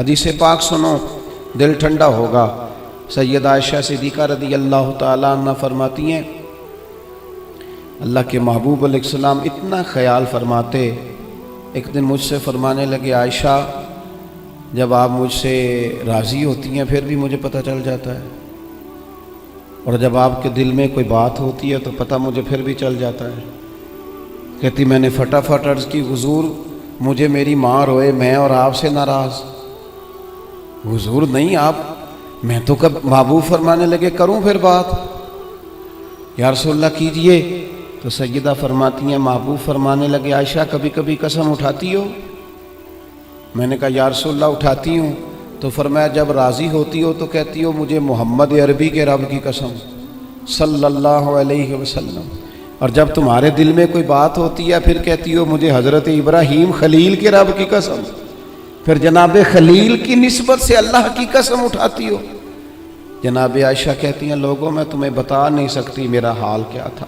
حدیث پاک سنو، دل ٹھنڈا ہوگا۔ سیدہ عائشہ صدیقہ رضی اللہ تعالیٰ عنہ فرماتی ہیں اللہ کے محبوب علیہ السلام اتنا خیال فرماتے، ایک دن مجھ سے فرمانے لگے عائشہ جب آپ مجھ سے راضی ہوتی ہیں پھر بھی مجھے پتہ چل جاتا ہے، اور جب آپ کے دل میں کوئی بات ہوتی ہے تو پتہ مجھے پھر بھی چل جاتا ہے۔ کہتی میں نے فٹافٹ عرض کی حضور مجھے میری ماں روئے میں اور آپ سے ناراض؟ حضور نہیں آپ، میں تو کب محبوب فرمانے لگے کروں پھر بات، یا رسول اللہ کیجئے۔ تو سیدہ فرماتی ہیں محبوب فرمانے لگے عائشہ کبھی کبھی قسم اٹھاتی ہو؟ میں نے کہا یا رسول اللہ اٹھاتی ہوں۔ تو فرمایا جب راضی ہوتی ہو تو کہتی ہو مجھے محمد عربی کے رب کی قسم صلی اللہ علیہ وسلم، اور جب تمہارے دل میں کوئی بات ہوتی ہے پھر کہتی ہو مجھے حضرت ابراہیم خلیل کے رب کی قسم، پھر جناب خلیل کی نسبت سے اللہ کی قسم اٹھاتی ہو۔ جناب عائشہ کہتی ہیں لوگوں میں تمہیں بتا نہیں سکتی میرا حال کیا تھا،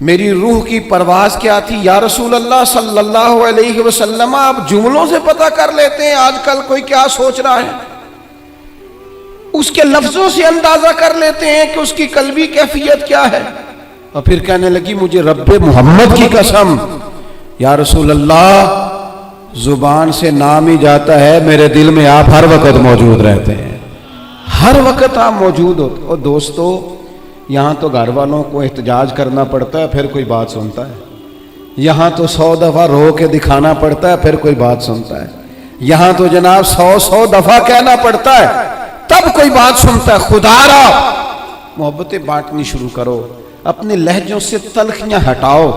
میری روح کی پرواز کیا تھی۔ یا رسول اللہ صلی اللہ علیہ وسلم آپ جملوں سے پتہ کر لیتے ہیں آج کل کوئی کیا سوچ رہا ہے، اس کے لفظوں سے اندازہ کر لیتے ہیں کہ اس کی قلبی کیفیت کیا ہے۔ اور پھر کہنے لگی مجھے رب محمد کی قسم یا رسول اللہ زبان سے نام ہی جاتا ہے میرے دل میں آپ ہر وقت موجود رہتے ہیں، ہر وقت آپ موجود ہوتے۔ اور دوستو یہاں تو گھر والوں کو احتجاج کرنا پڑتا ہے پھر کوئی بات سنتا ہے، یہاں تو 100 دفعہ رو کے دکھانا پڑتا ہے پھر کوئی بات سنتا ہے، یہاں تو جناب 100 دفعہ کہنا پڑتا ہے تب کوئی بات سنتا ہے۔ خدا را محبتیں بانٹنی شروع کرو، اپنے لہجوں سے تلخیاں ہٹاؤ،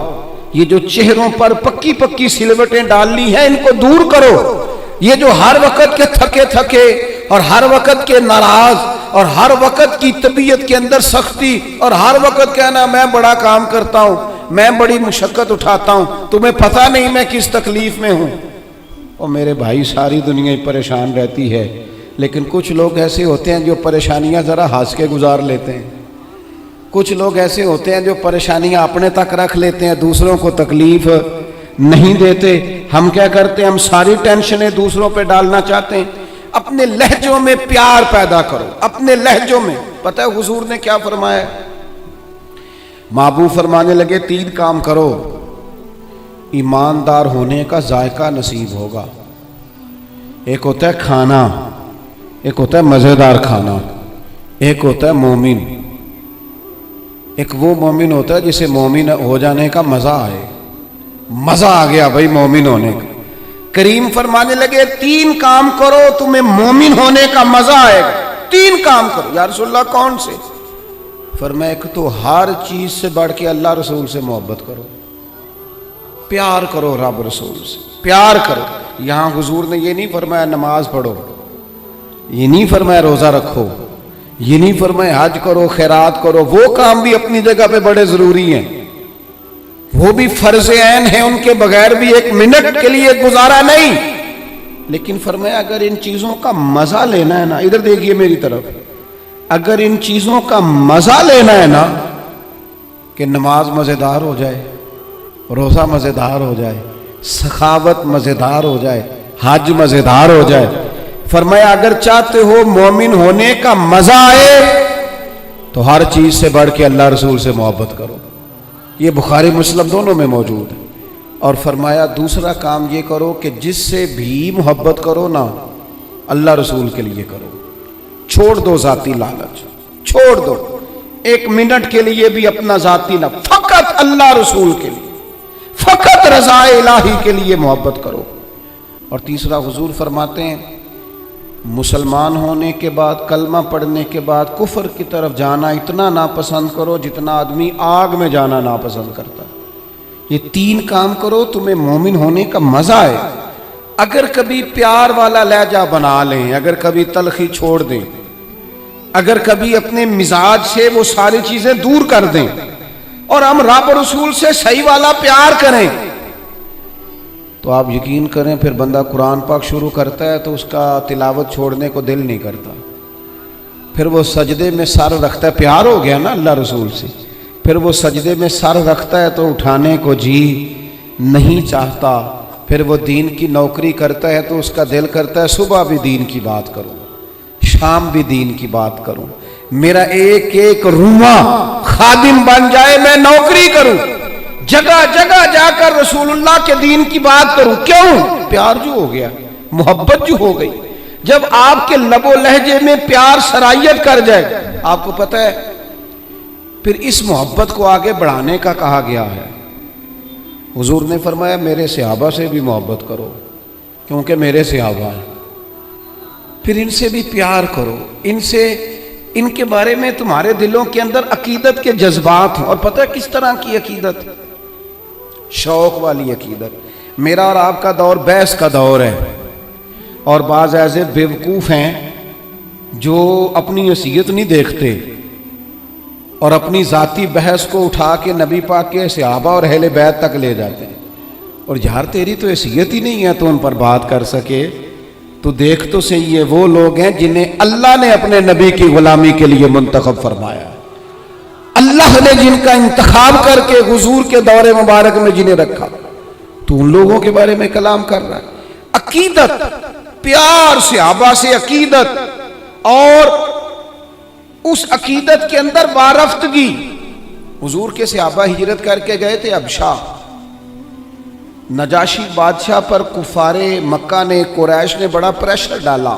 یہ جو چہروں پر پکی پکی سلوٹیں ڈالنی ہیں ان کو دور کرو، یہ جو ہر وقت کے تھکے تھکے اور ہر وقت کے ناراض اور ہر وقت کی طبیعت کے اندر سختی اور ہر وقت کہنا میں بڑا کام کرتا ہوں، میں بڑی مشقت اٹھاتا ہوں، تمہیں پتہ نہیں میں کس تکلیف میں ہوں۔ اور میرے بھائی ساری دنیا ہی پریشان رہتی ہے، لیکن کچھ لوگ ایسے ہوتے ہیں جو پریشانیاں ذرا ہنس کے گزار لیتے ہیں، کچھ لوگ ایسے ہوتے ہیں جو پریشانیاں اپنے تک رکھ لیتے ہیں، دوسروں کو تکلیف نہیں دیتے۔ ہم کیا کرتے ہیں، ہم ساری ٹینشنیں دوسروں پہ ڈالنا چاہتے ہیں۔ اپنے لہجوں میں پیار پیدا کرو، اپنے لہجوں میں۔ پتہ ہے حضور نے کیا فرمایا؟ محبوب فرمانے لگے 3 کام کرو ایماندار ہونے کا ذائقہ نصیب ہوگا۔ ایک ہوتا ہے کھانا، ایک ہوتا ہے مزیدار کھانا، ایک ہوتا ہے مومن۔ ایک وہ مومن ہوتا ہے جسے مومن ہو جانے کا مزہ آئے، مزہ آ گیا بھائی مومن ہونے کا۔ کریم فرمانے لگے 3 کام کرو تمہیں مومن ہونے کا مزہ آئے گا۔ 3 کام کرو۔ یا رسول اللہ کون سے؟ فرمایا ایک تو ہر چیز سے بڑھ کے اللہ رسول سے محبت کرو، پیار کرو، رب رسول سے پیار کرو۔ یہاں حضور نے یہ نہیں فرمایا نماز پڑھو، یہ نہیں فرمایا روزہ رکھو، یہ نہیں فرمایا حج کرو، خیرات کرو، وہ کام بھی اپنی جگہ پہ بڑے ضروری ہیں، وہ بھی فرض عین ہیں، ان کے بغیر بھی 1 منٹ کے لیے گزارا نہیں۔ لیکن فرمایا اگر ان چیزوں کا مزہ لینا ہے نا، ادھر دیکھیے میری طرف، اگر ان چیزوں کا مزہ لینا ہے نا کہ نماز مزیدار ہو جائے، روزہ مزیدار ہو جائے، سخاوت مزیدار ہو جائے، حج مزیدار ہو جائے، فرمایا اگر چاہتے ہو مومن ہونے کا مزہ آئے تو ہر چیز سے بڑھ کے اللہ رسول سے محبت کرو۔ یہ بخاری مسلم دونوں میں موجود ہے۔ اور فرمایا دوسرا کام یہ کرو کہ جس سے بھی محبت کرو نا اللہ رسول کے لیے کرو، چھوڑ دو ذاتی لالچ، چھوڑ دو 1 منٹ کے لیے بھی اپنا ذاتی نہ، فقط اللہ رسول کے لیے، فقط رضا الہی کے لیے محبت کرو۔ اور تیسرا حضور فرماتے ہیں مسلمان ہونے کے بعد، کلمہ پڑھنے کے بعد کفر کی طرف جانا اتنا ناپسند کرو جتنا آدمی آگ میں جانا ناپسند کرتا ہے۔ یہ 3 کام کرو تمہیں مومن ہونے کا مزہ آئے۔ اگر کبھی پیار والا لہجہ بنا لیں، اگر کبھی تلخی چھوڑ دیں، اگر کبھی اپنے مزاج سے وہ ساری چیزیں دور کر دیں اور ہم رب رسول سے صحیح والا پیار کریں تو آپ یقین کریں پھر بندہ قرآن پاک شروع کرتا ہے تو اس کا تلاوت چھوڑنے کو دل نہیں کرتا، پھر وہ سجدے میں سر رکھتا ہے، پیار ہو گیا نا اللہ رسول سے، پھر وہ سجدے میں سر رکھتا ہے تو اٹھانے کو جی نہیں چاہتا۔ پھر وہ دین کی نوکری کرتا ہے تو اس کا دل کرتا ہے صبح بھی دین کی بات کروں، شام بھی دین کی بات کروں، میرا ایک ایک روما خادم بن جائے، میں نوکری کروں، جگہ جگہ جا کر رسول اللہ کے دین کی بات کروں۔ کیوں؟ پیار جو ہو گیا، محبت جو ہو گئی۔ جب آپ کے لب و لہجے میں پیار سرائیت کر جائے، آپ کو پتہ ہے پھر اس محبت کو آگے بڑھانے کا کہا گیا ہے۔ حضور نے فرمایا میرے صحابہ سے بھی محبت کرو کیونکہ میرے صحابہ ہیں، پھر ان سے بھی پیار کرو، ان کے بارے میں تمہارے دلوں کے اندر عقیدت کے جذبات ہوں۔ اور پتہ ہے کس طرح کی عقیدت؟ شوق والی عقیدت۔ میرا اور آپ کا دور بحث کا دور ہے، اور بعض ایسے بیوقوف ہیں جو اپنی حیثیت نہیں دیکھتے اور اپنی ذاتی بحث کو اٹھا کے نبی پاک کے صحابہ اور اہل بیت تک لے جاتے ہیں، اور یار تیری تو حیثیت ہی نہیں ہے تو ان پر بات کر سکے، تو دیکھ تو صحیح یہ وہ لوگ ہیں جنہیں اللہ نے اپنے نبی کی غلامی کے لیے منتخب فرمایا، اللہ نے جن کا انتخاب کر کے حضور کے دور مبارک میں جنہیں رکھا، تو ان لوگوں کے بارے میں کلام کر رہا ہے۔ عقیدت، پیار صحابہ سے عقیدت، اور اس عقیدت کے اندر وارفتگی۔ حضور کے صحابہ ہجرت کر کے گئے تھے حبشہ، نجاشی بادشاہ پر کفار مکہ نے، قریش نے بڑا پریشر ڈالا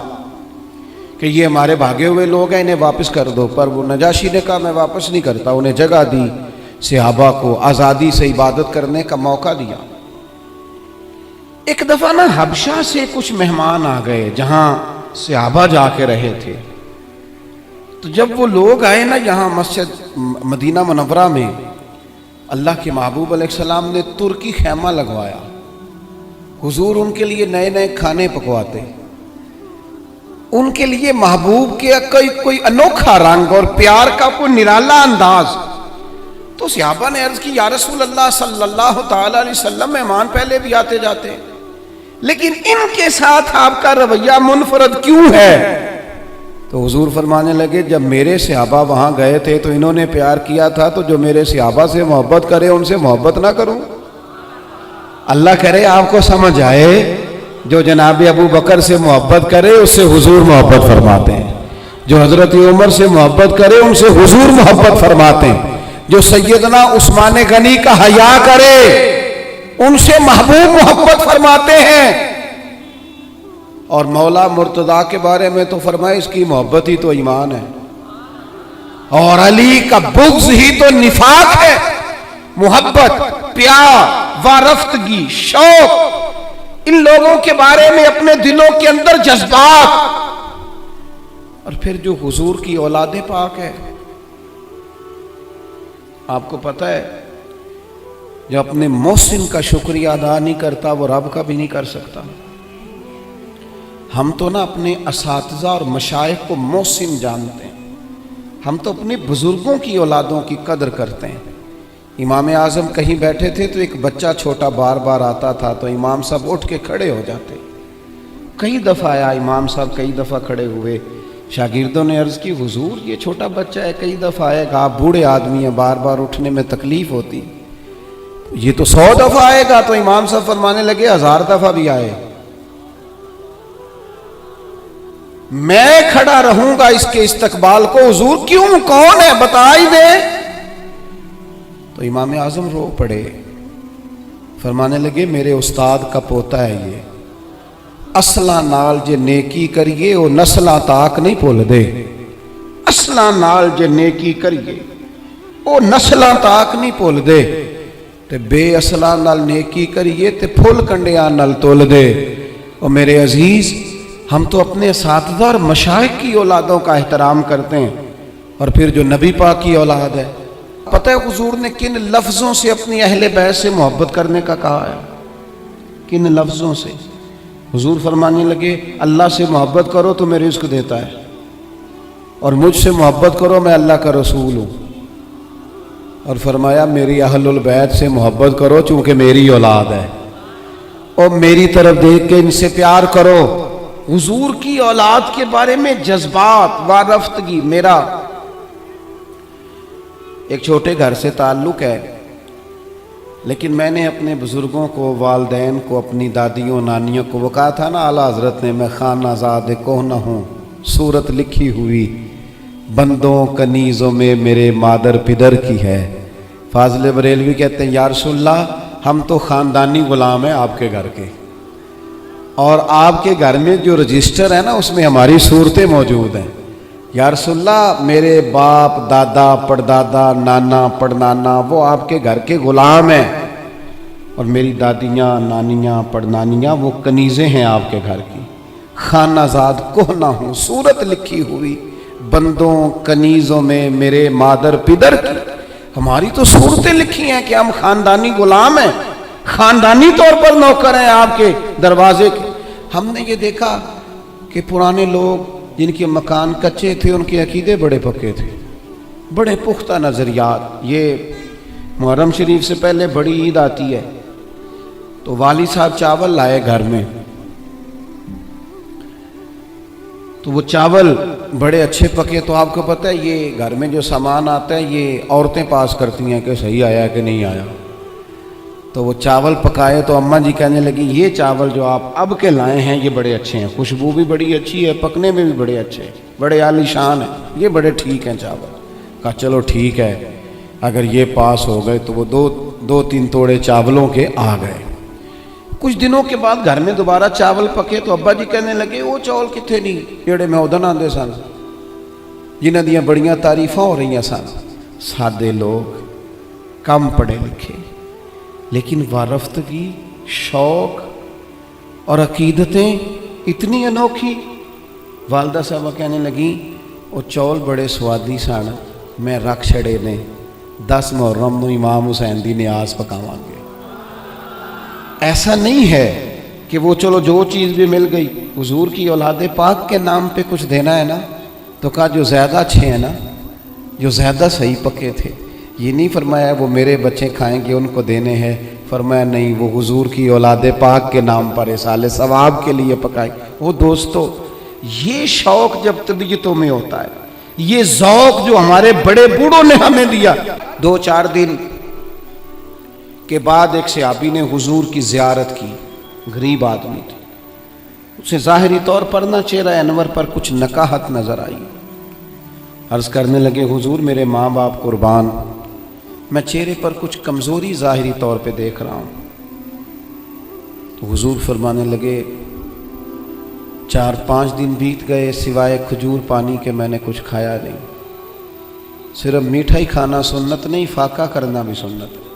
کہ یہ ہمارے بھاگے ہوئے لوگ ہیں، انہیں واپس کر دو، پر وہ نجاشی نے کہا میں واپس نہیں کرتا، انہیں جگہ دی، صحابہ کو آزادی سے عبادت کرنے کا موقع دیا۔ ایک دفعہ نا حبشہ سے کچھ مہمان آ گئے جہاں صحابہ جا کے رہے تھے، تو جب وہ لوگ آئے نا یہاں مسجد مدینہ منورہ میں، اللہ کے محبوب علیہ السلام نے ترکی خیمہ لگوایا، حضور ان کے لیے نئے نئے کھانے پکواتے، ان کے لیے محبوب کے کوئی انوکھا رنگ اور پیار کا کوئی نرالا انداز۔ تو صحابہ نے عرض کی یا رسول اللہ صلی اللہ تعالی علیہ وسلم، مہمان پہلے بھی آتے جاتے ہیں لیکن ان کے ساتھ آپ کا رویہ منفرد کیوں ہے؟ تو حضور فرمانے لگے جب میرے صحابہ وہاں گئے تھے تو انہوں نے پیار کیا تھا، تو جو میرے صحابہ سے محبت کرے ان سے محبت نہ کروں؟ اللہ کرے آپ کو سمجھ آئے، جو جناب ابو بکر سے محبت کرے اس سے حضور محبت فرماتے ہیں، جو حضرت عمر سے محبت کرے ان سے حضور محبت فرماتے ہیں، جو سیدنا عثمان غنی کا حیا کرے ان سے محبوب محبت فرماتے ہیں۔ اور مولا مرتضیٰ کے بارے میں تو فرمائے اس کی محبت ہی تو ایمان ہے، اور علی کا بغض ہی تو نفاق ہے۔ محبت، پیار، وارفتگی، شوق، ان لوگوں کے بارے میں اپنے دلوں کے اندر جذبات، اور پھر جو حضور کی اولاد پاک ہے، آپ کو پتہ ہے جو اپنے محسن کا شکریہ ادا نہیں کرتا وہ رب کا بھی نہیں کر سکتا۔ ہم تو نا اپنے اساتذہ اور مشائخ کو محسن جانتے ہیں، ہم تو اپنے بزرگوں کی اولادوں کی قدر کرتے ہیں۔ امام اعظم کہیں بیٹھے تھے تو ایک بچہ چھوٹا بار بار آتا تھا تو امام صاحب اٹھ کے کھڑے ہو جاتے، کئی دفعہ آیا امام صاحب، کئی دفعہ کھڑے ہوئے، شاگردوں نے عرض کی حضور یہ چھوٹا بچہ ہے کئی دفعہ آئے گا، آپ بوڑھے آدمی ہیں بار بار اٹھنے میں تکلیف ہوتی، یہ تو 100 دفعہ آئے گا۔ تو امام صاحب فرمانے لگے 1000 دفعہ بھی آئے میں کھڑا رہوں گا اس کے استقبال کو۔ حضور کیوں، کون ہے بتا ہی دے۔ تو امام اعظم رو پڑے، فرمانے لگے میرے استاد کا پوتا ہے یہ، اصلاں نال جے نیکی کریے وہ نسلاں تاک نہیں بھول دے، اصلاں نال جے نیکی کریے وہ نسلاں تاک نہیں بھول دے، تے بے اصلاں نال نیکی کریے تے پھل کنڈیاں نال تول دے۔ اور میرے عزیز، ہم تو اپنے اساتذہ اور مشائخ کی اولادوں کا احترام کرتے ہیں، اور پھر جو نبی پاک کی اولاد ہے، پتہ ہے حضور نے کن لفظوں سے اپنی اہل بیت سے محبت کرنے کا کہا ہے؟ کن لفظوں سے؟ حضور فرمانے لگے اللہ سے محبت کرو تو میں رزق دیتا ہے، اور مجھ سے محبت کرو میں اللہ کا رسول ہوں، اور فرمایا میری اہل البیت سے محبت کرو چونکہ میری اولاد ہے، اور میری طرف دیکھ کے ان سے پیار کرو۔ حضور کی اولاد کے بارے میں جذبات، وارفتگی۔ میرا ایک چھوٹے گھر سے تعلق ہے، لیکن میں نے اپنے بزرگوں کو، والدین کو، اپنی دادیوں نانیوں کو، وہ کہا تھا نا اعلیٰ حضرت نے، میں خانہ زاد کوہ نہ ہوں، صورت لکھی ہوئی بندوں کنیزوں میں میرے مادر پدر کی ہے۔ فاضل بریلوی کہتے ہیں یا رسول اللہ ہم تو خاندانی غلام ہیں آپ کے گھر کے، اور آپ کے گھر میں جو رجسٹر ہے نا اس میں ہماری صورتیں موجود ہیں۔ یا رسول اللہ میرے باپ دادا پڑدادا نانا پڑنانا وہ آپ کے گھر کے غلام ہیں، اور میری دادیاں نانیاں پڑنانیاں وہ کنیزیں ہیں آپ کے گھر کی۔ خانہ زاد کوہ نہ ہوں، صورت لکھی ہوئی بندوں کنیزوں میں میرے مادر پدر کی۔ ہماری تو صورتیں لکھی ہیں کہ ہم خاندانی غلام ہیں، خاندانی طور پر نوکر ہیں آپ کے دروازے کے۔ ہم نے یہ دیکھا کہ پرانے لوگ جن کے مکان کچے تھے ان کے عقیدے بڑے پکے تھے، بڑے پختہ نظریات۔ یہ محرم شریف سے پہلے بڑی عید آتی ہے تو والد صاحب چاول لائے گھر میں، تو وہ چاول بڑے اچھے پکے، تو آپ کو پتہ ہے یہ گھر میں جو سامان آتا ہے یہ عورتیں پاس کرتی ہیں کہ صحیح آیا کہ نہیں آیا۔ تو وہ چاول پکائے تو اماں جی کہنے لگی یہ چاول جو آپ اب کے لائے ہیں یہ بڑے اچھے ہیں، خوشبو بھی بڑی اچھی ہے، پکنے میں بھی بڑے اچھے ہیں، بڑے عالی شان ہیں، یہ بڑے ٹھیک ہیں چاول۔ کہا چلو ٹھیک ہے، اگر یہ پاس ہو گئے تو وہ دو تین توڑے چاولوں کے آ گئے۔ کچھ دنوں کے بعد گھر میں دوبارہ چاول پکے تو ابا جی کہنے لگے وہ چاول کتنے نہیں جڑے میں ادن آندے سن، جنہاں دیاں بڑیاں تعریفاں ہو رہی سن۔ سادے لوگ، کم پڑھے لکھے، لیکن وارفتگی، شوق اور عقیدتیں اتنی انوکھی۔ والدہ صاحبہ کہنے لگیں وہ چول بڑے سوادی سن، میں رکھ چھڑے نے 10 محرم نو امام حسین دی نیاز پکاواں گے۔ ایسا نہیں ہے کہ وہ چلو جو چیز بھی مل گئی، حضور کی اولاد پاک کے نام پہ کچھ دینا ہے نا، تو کہا جو زیادہ اچھے ہیں نا، جو زیادہ صحیح پکے تھے، یہ نہیں فرمایا وہ میرے بچے کھائیں گے ان کو دینے ہیں، فرمایا نہیں وہ حضور کی اولاد پاک کے نام پر اصال ثواب کے لیے پکائی۔ وہ دوستو یہ شوق جب طبیعتوں میں ہوتا ہے، یہ ذوق جو ہمارے بڑے بوڑھوں نے ہمیں دیا۔ 2-4 دن کے بعد ایک صحابی نے حضور کی زیارت کی، غریب آدمی تھے، اسے ظاہری طور پر نہ چہرہ انور پر کچھ نکاہت نظر آئی۔ عرض کرنے لگے حضور میرے ماں باپ قربان، میں چہرے پر کچھ کمزوری ظاہری طور پہ دیکھ رہا ہوں۔ تو حضور فرمانے لگے 4-5 دن بیت گئے سوائے کھجور پانی کے میں نے کچھ کھایا نہیں۔ صرف میٹھا ہی کھانا سنت نہیں، فاقہ کرنا بھی سنت ہے۔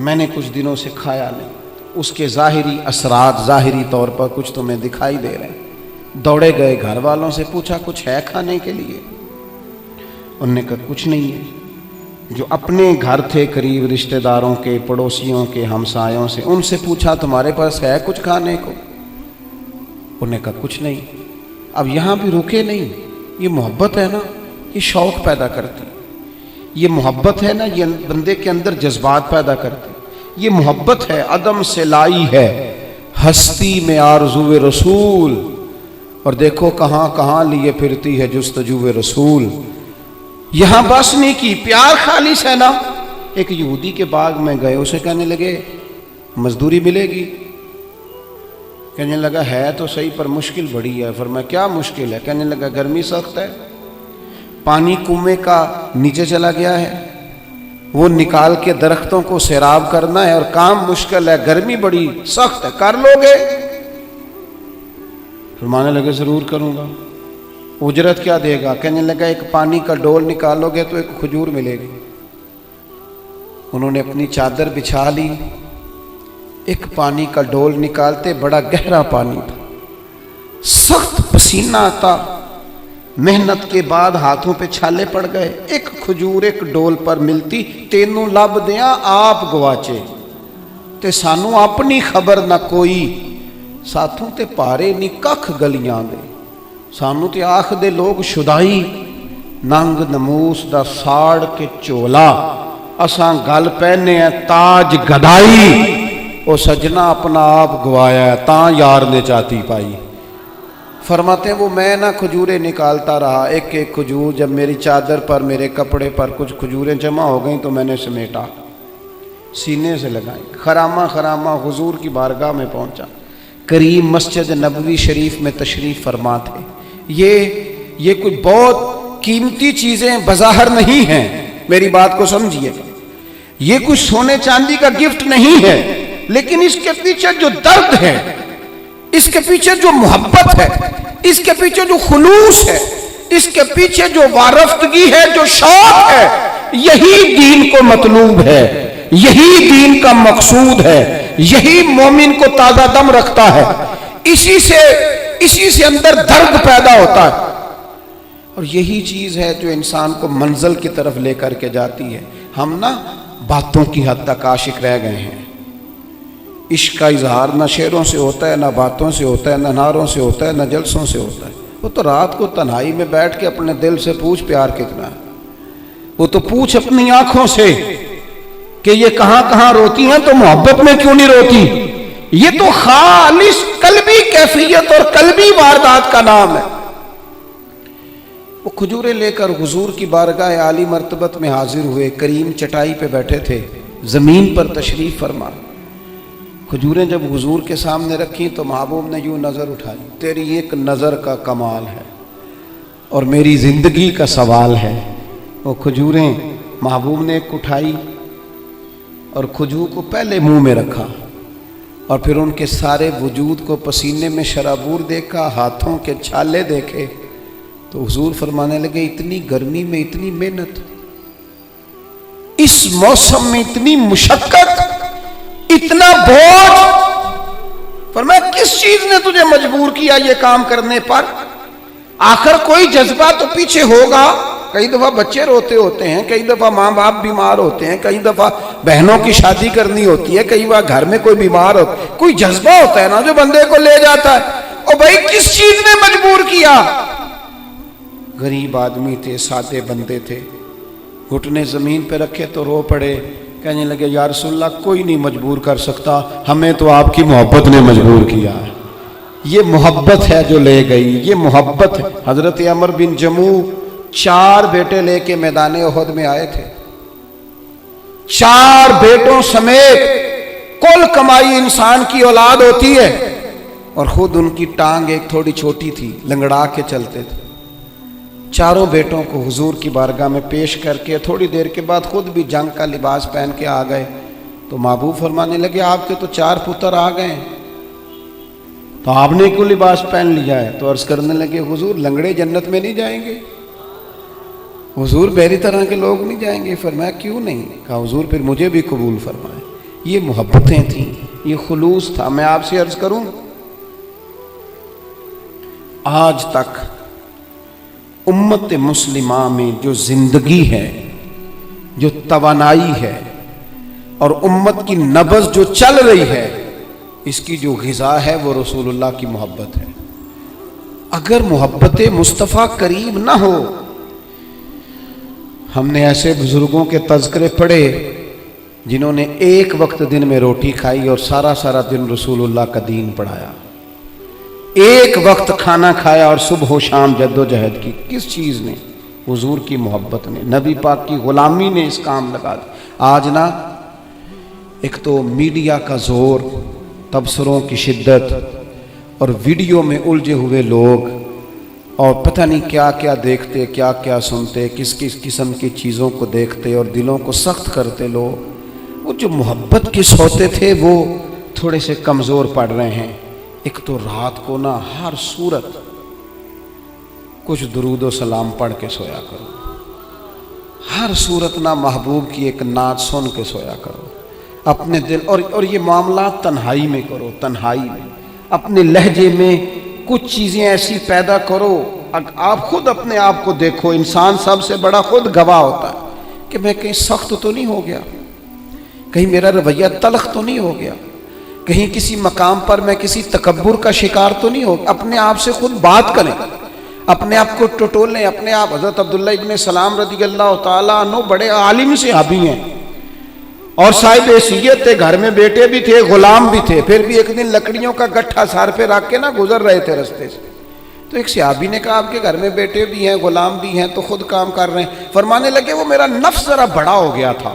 میں نے کچھ دنوں سے کھایا نہیں، اس کے ظاہری اثرات ظاہری طور پر کچھ تمہیں دکھائی دے رہے ہیں۔ دوڑے گئے گھر والوں سے پوچھا کچھ ہے کھانے کے لیے؟ انہوں نے کہا کچھ نہیں ہے۔ جو اپنے گھر تھے قریب رشتہ داروں کے، پڑوسیوں کے، ہمسایوں سے، ان سے پوچھا تمہارے پاس ہے کچھ کھانے کو؟ انہوں نے کہا کچھ نہیں۔ اب یہاں بھی رکے نہیں، یہ محبت ہے نا، یہ شوق پیدا کرتی، یہ محبت ہے نا، یہ بندے کے اندر جذبات پیدا کرتی، یہ محبت ہے، عدم سے لائی ہے ہستی میں آرزو رسول، اور دیکھو کہاں کہاں لیے پھرتی ہے جستجو رسول۔ یہاں بس نہیں کی، پیار خالص ہے نا۔ ایک یہودی کے باغ میں گئے، اسے کہنے لگے مزدوری ملے گی؟ کہنے لگا ہے تو صحیح پر مشکل بڑی ہے۔ فرمایا کیا مشکل ہے؟ کہنے لگا گرمی سخت ہے، پانی کنویں کا نیچے چلا گیا ہے، وہ نکال کے درختوں کو سیراب کرنا ہے اور کام مشکل ہے، گرمی بڑی سخت ہے، کر لو گے؟ فرمانے لگے ضرور کروں گا۔ اجرت کیا دے گا؟ کہنے لگا ایک پانی کا ڈول نکالو گے تو ایک کھجور ملے گی۔ انہوں نے اپنی چادر بچھا لی، ایک پانی کا ڈول نکالتے، بڑا گہرا پانی تھا، سخت پسینہ آتا، محنت کے بعد ہاتھوں پہ چھالے پڑ گئے، ایک کھجور ایک ڈول پر ملتی، تینوں لب دیاں آپ گواچے تے سانو اپنی خبر نہ کوئی، ساتھوں تے پارے نی ککھ گلیاں دے، سانو تے آخ دے لوگ شدائی، ننگ نموس دا ساڑ کے چولا، اساں گل پہنے ہیں تاج گدائی، او سجنا اپنا آپ گوایا ہے تاں یار نے چاتی پائی۔ فرماتے ہیں وہ میں نہ کھجوریں نکالتا رہا، ایک ایک کھجور، جب میری چادر پر میرے کپڑے پر کچھ کھجوریں جمع ہو گئیں تو میں نے سمیٹا، سینے سے لگائیں. خرامہ خرامہ حضور کی بارگاہ میں پہنچا. کریم مسجد نبوی شریف میں تشریف فرما تھے. یہ کچھ بہت قیمتی چیزیں بظاہر نہیں ہیں، میری بات کو سمجھیے. یہ کچھ سونے چاندی کا گفٹ نہیں ہے، لیکن اس کے پیچھے جو درد ہے، اس کے پیچھے جو محبت ہے، اس کے پیچھے جو خلوص ہے، اس کے پیچھے جو وارفتگی ہے، جو شوق ہے، یہی دین کو مطلوب ہے، یہی دین کا مقصود ہے، یہی مومن کو تازہ دم رکھتا ہے. اسی سے اندر درد پیدا ہوتا ہے، اور یہی چیز ہے جو انسان کو منزل کی طرف لے کر کے جاتی ہے. ہم نا باتوں کی حد تک عاشق رہ گئے ہیں. عشق کا اظہار نہ شعروں سے ہوتا ہے، نہ باتوں سے ہوتا ہے، نہ نعروں سے ہوتا ہے، نہ جلسوں سے ہوتا ہے. وہ تو رات کو تنہائی میں بیٹھ کے اپنے دل سے پوچھ پیار کتنا ہے. وہ تو پوچھ اپنی آنکھوں سے کہ یہ کہاں کہاں روتی ہیں تو محبت میں کیوں نہیں روتی. یہ تو خالص قلبی کیفیت اور قلبی واردات کا نام ہے. وہ کھجوریں لے کر حضور کی بارگاہ عالی مرتبت میں حاضر ہوئے. کریم چٹائی پہ بیٹھے تھے، زمین پر تشریف فرما. کھجوریں جب حضور کے سامنے رکھیں تو محبوب نے یوں نظر اٹھائی. تیری ایک نظر کا کمال ہے اور میری زندگی کا سوال ہے. وہ کھجوریں محبوب نے ایک اٹھائی اور کھجور کو پہلے منہ میں رکھا، اور پھر ان کے سارے وجود کو پسینے میں شرابور دیکھا، ہاتھوں کے چھالے دیکھے. تو حضور فرمانے لگے اتنی گرمی میں اتنی محنت، اس موسم میں اتنی مشقت، اتنا بوجھ. فرمایا کس چیز نے تجھے مجبور کیا یہ کام کرنے پر؟ آخر کوئی جذبہ تو پیچھے ہوگا. کئی دفعہ بچے روتے ہوتے ہیں، کئی دفعہ ماں باپ بیمار ہوتے ہیں، کئی دفعہ بہنوں کی شادی کرنی ہوتی ہے، کئی بار گھر میں کوئی بیمار ہوتا ہے. کوئی جذبہ ہوتا ہے نا جو بندے کو لے جاتا ہے. اور بھائی کس چیز نے مجبور کیا؟ غریب آدمی تھے، سادے بندے تھے. گھٹنے زمین پہ رکھے تو رو پڑے. کہنے لگے یا رسول اللہ کوئی نہیں مجبور کر سکتا، ہمیں تو آپ کی محبت نے مجبور کیا. یہ محبت ہے جو لے گئی، یہ محبت ہے. حضرت عمر بن جموح 4 بیٹے لے کے میدان احد میں آئے تھے. 4 بیٹوں سمیت کل کمائی انسان کی اولاد ہوتی ہے، اور خود ان کی ٹانگ ایک تھوڑی چھوٹی تھی، لنگڑا کے چلتے تھے. 4 بیٹوں کو حضور کی بارگاہ میں پیش کر کے تھوڑی دیر کے بعد خود بھی جنگ کا لباس پہن کے آ گئے. تو محبوب فرمانے لگے آپ کے تو 4 پتر آ گئے ہیں، تو آپ نے کیوں لباس پہن لیا ہے؟ تو عرض کرنے لگے حضور لنگڑے جنت میں نہیں جائیں گے، حضور میری طرح کے لوگ نہیں جائیں گے. فرمایا کیوں نہیں؟ کہا حضور پھر مجھے بھی قبول فرمائے. یہ محبتیں تھیں، یہ خلوص تھا. میں آپ سے عرض کروں، آج تک امت مسلمہ میں جو زندگی ہے، جو توانائی ہے، اور امت کی نبض جو چل رہی ہے، اس کی جو غذا ہے وہ رسول اللہ کی محبت ہے. اگر محبت مصطفیٰ کریم نہ ہو، ہم نے ایسے بزرگوں کے تذکرے پڑھے جنہوں نے ایک وقت دن میں روٹی کھائی اور سارا دن رسول اللہ کا دین پڑھایا. ایک وقت کھانا کھایا اور صبح و شام جد و جہد کی. کس چیز نے؟ حضور کی محبت نے، نبی پاک کی غلامی نے اس کام لگا دی. آج نا ایک تو میڈیا کا زور، تبصروں کی شدت، اور ویڈیو میں الجھے ہوئے لوگ، اور پتہ نہیں کیا کیا دیکھتے، کیا کیا سنتے، کس کس قسم کی چیزوں کو دیکھتے اور دلوں کو سخت کرتے لوگ. وہ جو محبت کے سوتے تھے وہ تھوڑے سے کمزور پڑ رہے ہیں. ایک تو رات کو نا ہر صورت کچھ درود و سلام پڑھ کے سویا کرو، ہر صورت نا محبوب کی ایک نعت سن کے سویا کرو. اپنے دل اور یہ معاملات تنہائی میں کرو. تنہائی میں اپنے لہجے میں کچھ چیزیں ایسی پیدا کرو. آپ خود اپنے آپ کو دیکھو. انسان سب سے بڑا خود گواہ ہوتا ہے کہ میں کہیں سخت تو نہیں ہو گیا، کہیں میرا رویہ تلخ تو نہیں ہو گیا، کہیں کسی مقام پر میں کسی تکبر کا شکار تو نہیں ہو. اپنے آپ سے خود بات کریں، اپنے آپ کو ٹٹولیں. اپنے آپ حضرت عبداللہ ابن سلام رضی اللہ تعالیٰ عنہ بڑے عالم صحابی ہیں اور صاحب حیثیت تھے، گھر میں بیٹے بھی تھے، غلام بھی تھے. پھر بھی ایک دن لکڑیوں کا گٹھا سار پہ رکھ کے نا گزر رہے تھے رستے سے. تو ایک صحابی نے کہا آپ کے گھر میں بیٹے بھی ہیں، غلام بھی ہیں، تو خود کام کر رہے ہیں. فرمانے لگے وہ میرا نفس ذرا بڑا ہو گیا تھا،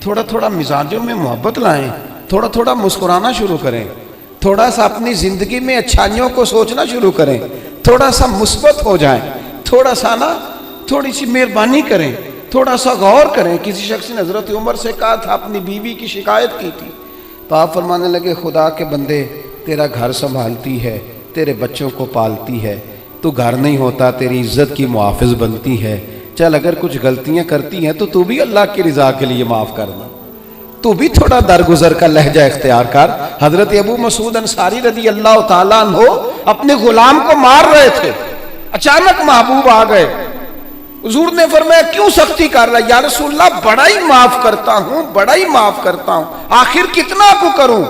تھوڑا تھوڑا مزاجوں میں محبت لائیں، تھوڑا تھوڑا مسکرانا شروع کریں، تھوڑا سا اپنی زندگی میں اچھائیوں کو سوچنا شروع کریں، تھوڑا سا مثبت ہو جائیں، تھوڑا سا تھوڑی سی مہربانی کریں، تھوڑا سا غور کریں۔ کسی شخص نے حضرت عمر سے کہا تھا، اپنی بیوی کی شکایت کی تھی، تو آپ فرمانے لگے خدا کے بندے، تیرا گھر سنبھالتی ہے، تیرے بچوں کو پالتی ہے، تو گھر نہیں ہوتا تیری عزت کی محافظ بنتی ہے، چل اگر کچھ غلطیاں کرتی ہیں تو بھی اللہ کی رضا کے لیے معاف کرنا، تو بھی تھوڑا درگزر کا لہجہ اختیار کر۔ حضرت ابو مسعود انصاری رضی اللہ تعالیٰ عنہ اپنے غلام کو مار رہے تھے، اچانک محبوب آ گئے، حضور نے فرمایا کیوں سختی کر رہا ہے؟ یا رسول اللہ بڑا ہی معاف کرتا ہوں، بڑا ہی معاف کرتا ہوں، آخر کتنا کو کروں؟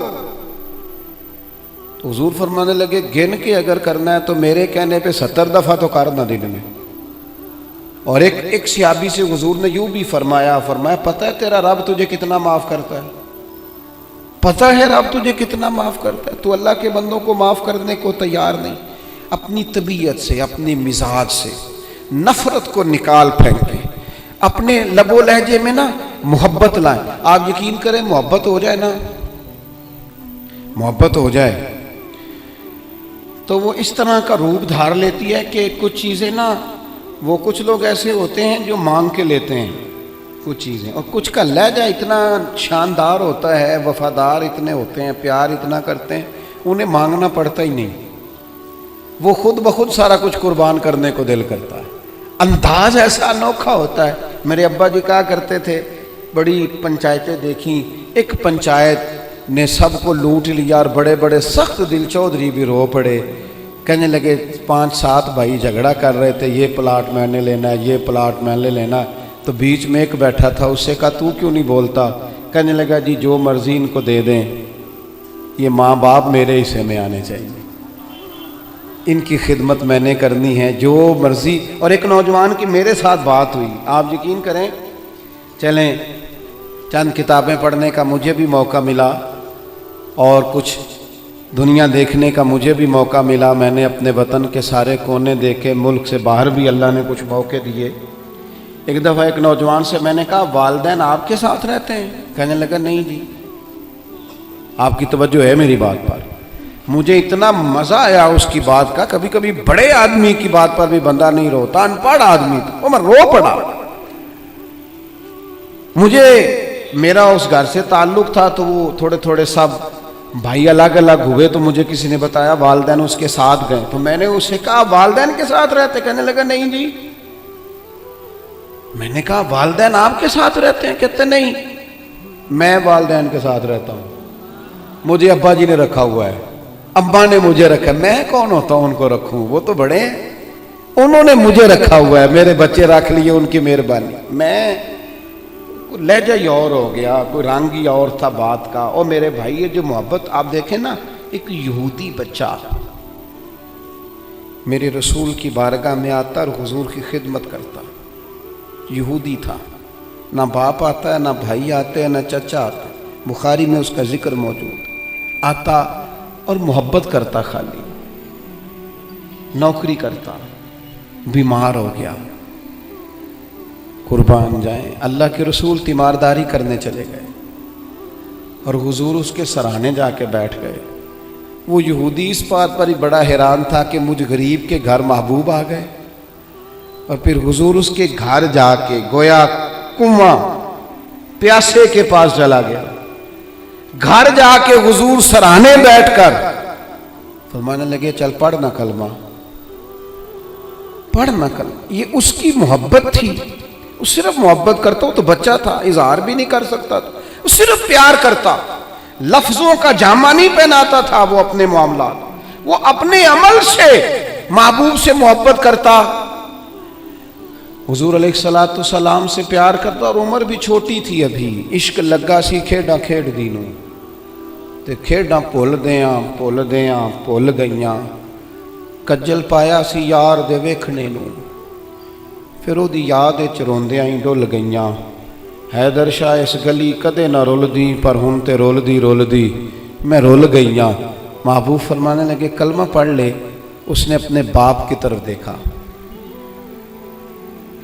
تو حضور فرمانے لگے گن کے اگر کرنا ہے تو میرے کہنے پہ 70 دفعہ تو کرنا دن میں۔ اور ایک صحابی سے حضور نے یوں بھی فرمایا پتہ ہے تیرا رب تجھے کتنا معاف کرتا ہے؟ پتہ ہے رب تجھے کتنا معاف کرتا ہے؟ تو اللہ کے بندوں کو معاف کرنے کو تیار نہیں۔ اپنی طبیعت سے، اپنی مزاج سے نفرت کو نکال پھینکیں، اپنے لب و لہجے میں محبت لائیں۔ آپ یقین کریں محبت ہو جائے محبت ہو جائے تو وہ اس طرح کا روپ دھار لیتی ہے کہ کچھ چیزیں وہ کچھ لوگ ایسے ہوتے ہیں جو مانگ کے لیتے ہیں کچھ چیزیں، اور کچھ کا لہجہ اتنا شاندار ہوتا ہے، وفادار اتنے ہوتے ہیں، پیار اتنا کرتے ہیں، انہیں مانگنا پڑتا ہی نہیں، وہ خود بخود سارا کچھ قربان کرنے کو دل کرتا ہے۔ انداز ایسا انوکھا ہوتا ہے۔ میرے ابا جی کہا کرتے تھے، بڑی پنچایتیں دیکھیں، ایک پنچایت نے سب کو لوٹ لیا اور بڑے بڑے سخت دل چودھری بھی رو پڑے، کہنے لگے 5-7 بھائی جھگڑا کر رہے تھے، یہ پلاٹ میں نے لینا ہے، یہ پلاٹ میں نے لینا ہے، تو بیچ میں ایک بیٹھا تھا، اس سے کہا تو کیوں نہیں بولتا؟ کہنے لگا جی جو مرضی ان کو دے دیں، یہ ماں باپ میرے حصے میں آنے چاہیے، ان کی خدمت میں نے کرنی ہے، جو مرضی۔ اور ایک نوجوان کی میرے ساتھ بات ہوئی، آپ یقین کریں، چلیں چند کتابیں پڑھنے کا مجھے بھی موقع ملا اور کچھ دنیا دیکھنے کا مجھے بھی موقع ملا، میں نے اپنے وطن کے سارے کونے دیکھے، ملک سے باہر بھی اللہ نے کچھ موقع دیے۔ ایک دفعہ ایک نوجوان سے میں نے کہا والدین آپ کے ساتھ رہتے ہیں؟ کہنے لگا نہیں جی۔ آپ کی توجہ ہے میری بات پر؟ مجھے اتنا مزہ آیا اس کی بات کا، کبھی کبھی بڑے آدمی کی بات پر بھی بندہ نہیں روتا، ان پڑھ آدمی تھا، وہ میں رو پڑا۔ مجھے میرا اس گھر سے تعلق تھا تو وہ تھوڑے تھوڑے سب بھائی الگ الگ ہوئے، تو مجھے کسی نے بتایا والدین اس کے ساتھ گئے، تو میں نے اس سے کہا والدین کے ساتھ رہتے؟ کہنے لگا نہیں جی۔ میں نے کہا والدین آپ کے ساتھ رہتے ہیں؟ کہتے نہیں، میں والدین کے ساتھ رہتا ہوں، مجھے ابا جی نے رکھا ہوا ہے، ابا نے مجھے رکھا، میں کون ہوتا ہوں ان کو رکھوں؟ وہ تو بڑے ہیں، انہوں نے مجھے رکھا ہوا ہے، میرے بچے رکھ لیے، ان کی مہربانی۔ میں لہجہ ہی اور ہو گیا، کوئی رنگ ہی اور تھا بات کا۔ اور میرے بھائی یہ جو محبت آپ دیکھیں ایک یہودی بچہ میرے رسول کی بارگاہ میں آتا اور حضور کی خدمت کرتا، یہودی تھا، نہ باپ آتا ہے، نہ بھائی آتے ہیں، نہ چچا آتا، بخاری میں اس کا ذکر موجود، آتا اور محبت کرتا، خالی نوکری کرتا، بیمار ہو گیا، قربان جائیں، اللہ کے رسول تیمارداری کرنے چلے گئے اور حضور اس کے سرانے جا کے بیٹھ گئے۔ وہ یہودی اس بات پر ہی بڑا حیران تھا کہ مجھ غریب کے گھر محبوب آ گئے، اور پھر حضور اس کے گھر جا کے گویا کنواں پیاسے کے پاس چلا گیا، گھر جا کے حضور سرانے بیٹھ کر فرمانے لگے چل پڑھنا کلمہ، پڑھنا کلمہ۔ یہ اس کی محبت تھی، وہ صرف محبت کرتا، وہ تو بچہ تھا، اظہار بھی نہیں کر سکتا تھا، وہ صرف پیار کرتا، لفظوں کا جامہ نہیں پہناتا تھا وہ اپنے معاملات، وہ اپنے عمل سے محبوب سے محبت کرتا، حضور علیہ السلام سے پیار کرتا۔ اور عمر بھی چھوٹی تھی ابھی، عشق لگا سی کھیڈاں کھیڈ دینوں، تے کھیڈاں بھول گئیاں، کجل پایا سی یار دے ویکھنے نوں، پھر وہ دی یاد روندیاں ہی ڈل گئیاں، حیدر شاہ اس گلی کدے نہ رلدی، پر ہن تے رلدی میں رل گئیاں۔ محبوب فرمانے لگے کلمہ پڑھ لے۔ اس نے اپنے باپ کی طرف دیکھا،